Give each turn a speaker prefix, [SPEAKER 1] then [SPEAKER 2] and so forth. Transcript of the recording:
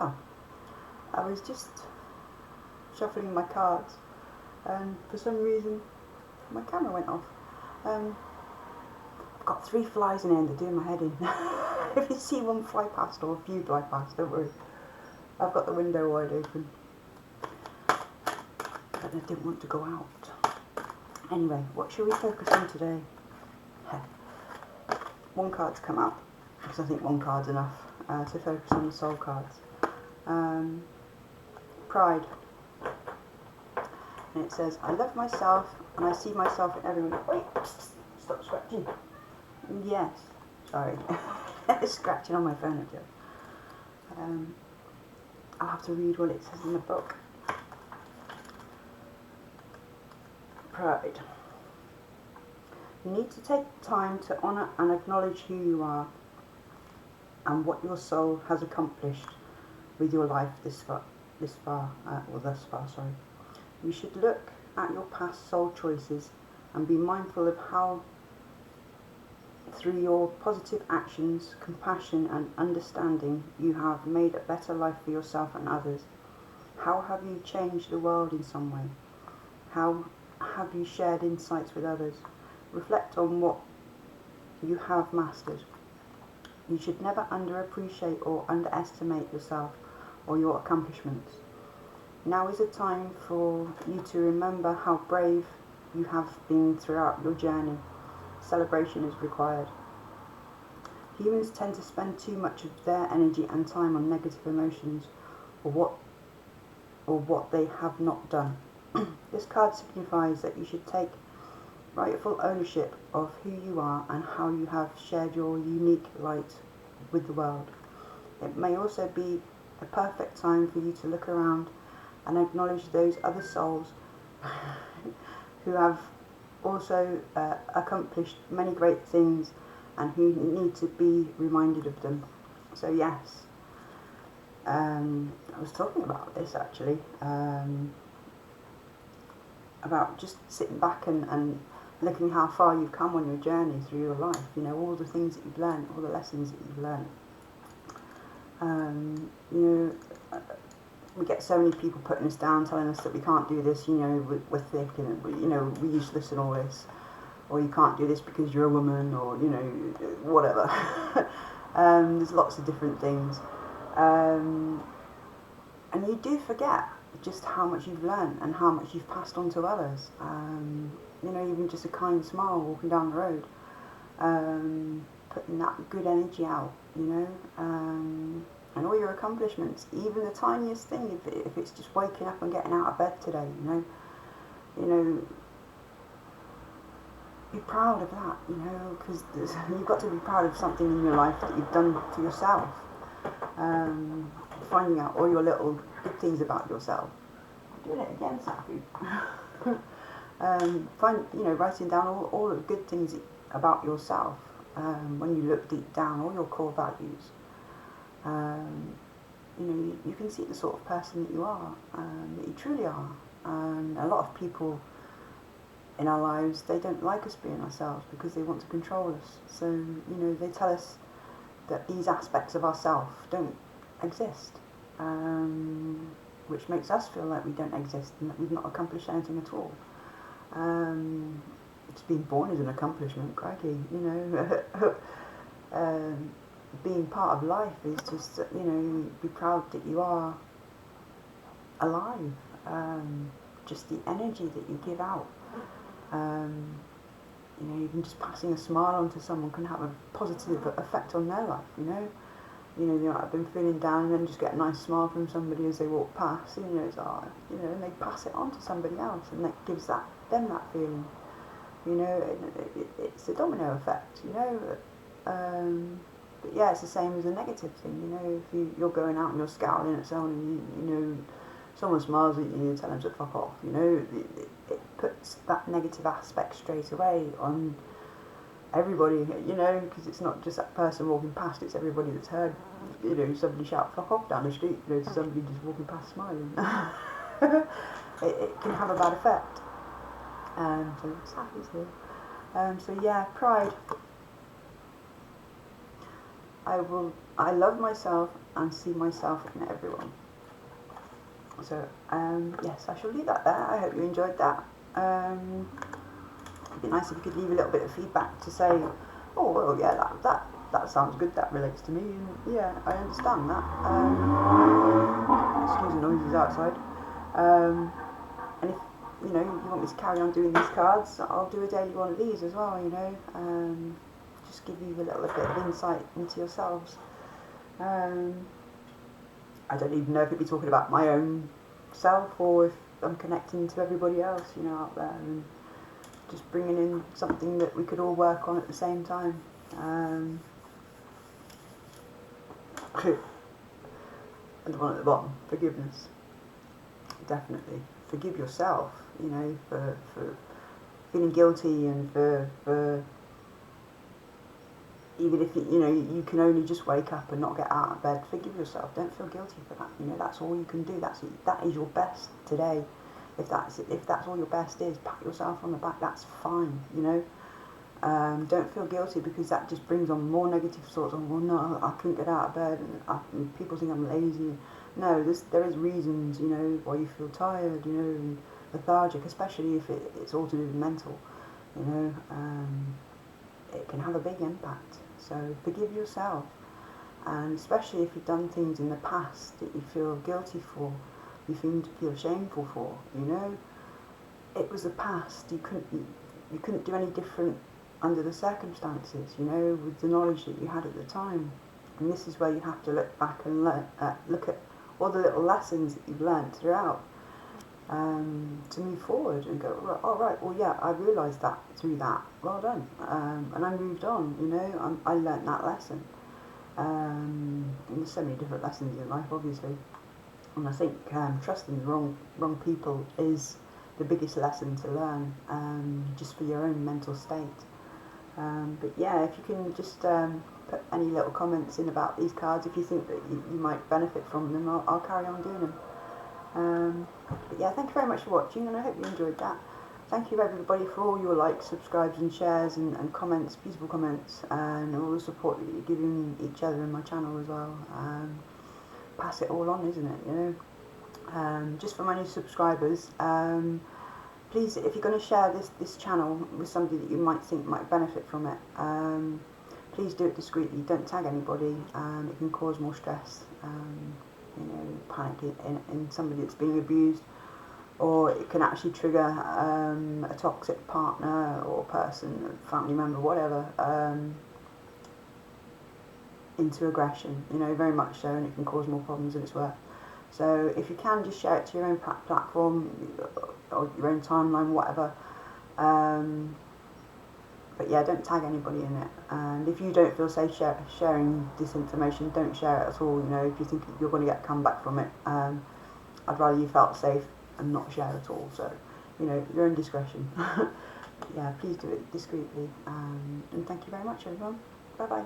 [SPEAKER 1] car. I was just shuffling my cards, and for some reason my camera went off. I've got 3 flies in here and they're doing my head in. If you see one fly past or a few fly past, don't worry. I've got the window wide open, but I didn't want to go out. Anyway, what shall we focus on today? One card's come out, because I think one card's enough to focus on the soul cards. Pride. And it says, I love myself and I see myself in everyone. Wait, stop scratching. Yes, sorry. Scratching on my furniture. I'll have to read what it says in the book. Pride. You need to take time to honour and acknowledge who you are and what your soul has accomplished with your life thus far. You should look at your past soul choices and be mindful of how, through your positive actions, compassion and understanding, you have made a better life for yourself and others. How have you changed the world in some way? How have you shared insights with others? Reflect on what you have mastered. You should never underappreciate or underestimate yourself or your accomplishments. Now is a time for you to remember how brave you have been throughout your journey. Celebration is required. Humans tend to spend too much of their energy and time on negative emotions or what they have not done. This card signifies that you should take rightful ownership of who you are and how you have shared your unique light with the world. It may also be a perfect time for you to look around and acknowledge those other souls who have also accomplished many great things and who need to be reminded of them. So yes, I was talking about this actually, about just sitting back and looking how far you've come on your journey through your life, you know, all the things that you've learned, all the lessons that you've learned. We get so many people putting us down, telling us that we can't do this, you know, we're thick and, you know, we're useless and all this, or you can't do this because you're a woman, or, you know, whatever. There's lots of different things. And you do forget just how much you've learned and how much you've passed on to others. You know, even just a kind smile walking down the road, putting that good energy out, you know, and all your accomplishments, even the tiniest thing, if it's just waking up and getting out of bed today, you know, be proud of that, you know, because you've got to be proud of something in your life that you've done for yourself. Finding out all your little good things about yourself. I'm doing it again, Safi. Writing down all the good things about yourself. When you look deep down, all your core values. You can see the sort of person that you are, that you truly are. And a lot of people in our lives, they don't like us being ourselves because they want to control us. So, you know, they tell us that these aspects of ourselves don't exist, which makes us feel like we don't exist and that we've not accomplished anything at all. Just being born is an accomplishment, crikey, you know. Being part of life is just, you know, be proud that you are alive. Just the energy that you give out. You know, even just passing a smile onto someone can have a positive effect on their life, you know. You know, they might have been feeling down and then just get a nice smile from somebody as they walk past, and, you know, it's and they pass it on to somebody else, and that gives them that feeling, you know. It's a domino effect, you know. But yeah, it's the same as a negative thing, you know. If you're going out and you're scowling at someone and you know, someone smiles at you, you tell them to fuck off, you know, it puts that negative aspect straight away on everybody, you know, because it's not just that person walking past, it's everybody that's heard, you know, somebody shout fuck off down the street, you know, to somebody just walking past smiling. It can have a bad effect. So Safi's here. So yeah, pride. I will I love myself and see myself in everyone. So, yes, I shall leave that there. I hope you enjoyed that. It'd be nice if you could leave a little bit of feedback to say, oh, well, yeah, that sounds good, that relates to me, and yeah, I understand that. Excuse the noises outside. And if, you know, you want me to carry on doing these cards, I'll do a daily one of these as well, you know. Just give you a little bit of insight into yourselves. I don't even know if it'd be talking about my own self or if I'm connecting to everybody else, you know, out there, and just bringing in something that we could all work on at the same time. And the one at the bottom, forgiveness. Definitely. Forgive yourself, you know, for feeling guilty, and for even if you know you can only just wake up and not get out of bed, forgive yourself. Don't feel guilty for that. You know, that's all you can do. That is your best today. If that's all your best is, pat yourself on the back. That's fine. You know, don't feel guilty, because that just brings on more negative thoughts. Oh, well, no, I couldn't get out of bed, and people think I'm lazy. No, there is reasons, you know, why you feel tired, you know, and lethargic, especially if it's all to do with mental. You know, it can have a big impact. So forgive yourself, and especially if you've done things in the past that you feel guilty for, you feel shameful for. You know, it was the past. You couldn't do any different under the circumstances. You know, with the knowledge that you had at the time. And this is where you have to look back and look at all the little lessons that you've learned throughout, to move forward and go, oh right, well yeah, I realised that through that, well done, and I moved on, you know, I learnt that lesson, and there's so many different lessons in life, obviously, and I think trusting the wrong people is the biggest lesson to learn, just for your own mental state. But yeah, if you can just put any little comments in about these cards, if you think that you might benefit from them, I'll carry on doing them. But yeah, thank you very much for watching, and I hope you enjoyed that. Thank you everybody for all your likes, subscribes and shares and comments, beautiful comments, and all the support that you're giving each other in my channel as well. Pass it all on, isn't it, you know? Just for my new subscribers, please, if you're going to share this channel with somebody that you might think might benefit from it, please do it discreetly. Don't tag anybody. It can cause more stress, you know, panic in somebody that's being abused, or it can actually trigger a toxic partner or person, family member, whatever, into aggression, you know, very much so, and it can cause more problems than it's worth. So if you can, just share it to your own platform or your own timeline, whatever. But yeah, don't tag anybody in it. And if you don't feel safe sharing this information, don't share it at all. You know, if you think you're going to get comeback from it, I'd rather you felt safe and not share at all. So, you know, your own discretion. Yeah, please do it discreetly. And thank you very much, everyone. Bye bye.